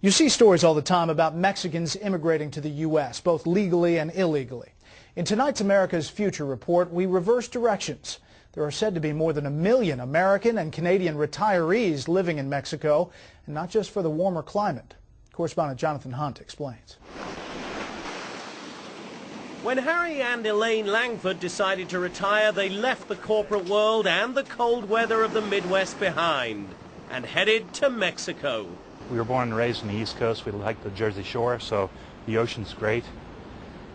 You see stories all the time about Mexicans immigrating to the U.S., both legally and illegally. In tonight's America's Future report, we reverse directions. There are said to be more than 1 million American and Canadian retirees living in Mexico, and not just for the warmer climate. Correspondent Jonathan Hunt explains. When Harry and Elaine Langford decided to retire, they left the corporate world and the cold weather of the Midwest behind and headed to Mexico. We were born and raised on the East Coast. We like the Jersey Shore, so the ocean's great.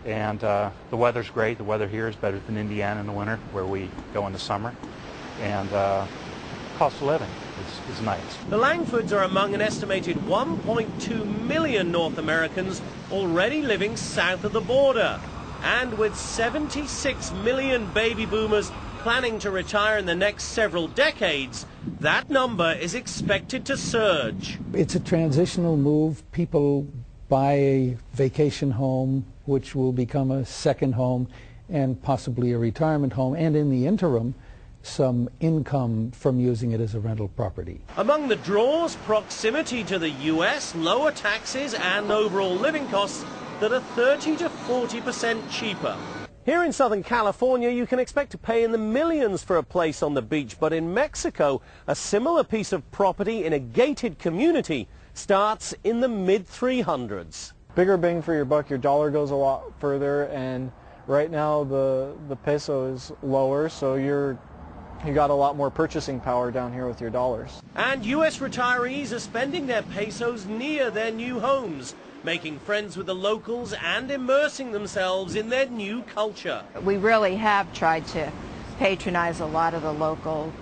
And the weather's great. The weather here is better than Indiana in the winter, where we go in the summer. And cost of living is nice. The Langfords are among an estimated 1.2 million North Americans already living south of the border. And with 76 million baby boomers planning to retire in the next several decades, that number is expected to surge. It's a transitional move. People buy a vacation home, which will become a second home and possibly a retirement home, and in the interim, some income from using it as a rental property. Among the draws, proximity to the U.S., lower taxes and overall living costs that are 30 to 40% cheaper. Here in Southern California, you can expect to pay in the millions for a place on the beach, but in Mexico, a similar piece of property in a gated community starts in the mid-300s. Bigger bang for your buck, your dollar goes a lot further, and right now the peso is lower, so you got a lot more purchasing power down here with your dollars. And U.S. retirees are spending their pesos near their new homes, making friends with the locals and immersing themselves in their new culture. We really have tried to patronize a lot of the local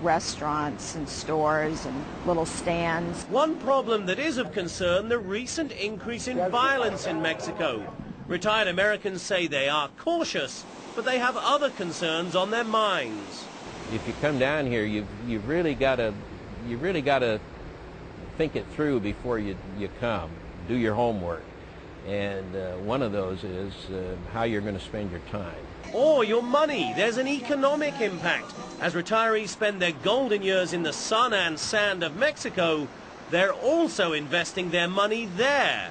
restaurants and stores and little stands. One problem that is of concern, the recent increase in violence in Mexico. Retired Americans say they are cautious, but they have other concerns on their minds. If you come down here, you've really got to think it through before you come. Do your homework, and one of those is how you're going to spend your time. Or your money. There's an economic impact. As retirees spend their golden years in the sun and sand of Mexico, they're also investing their money there,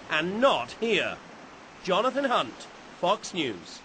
and not here. Jonathan Hunt, Fox News.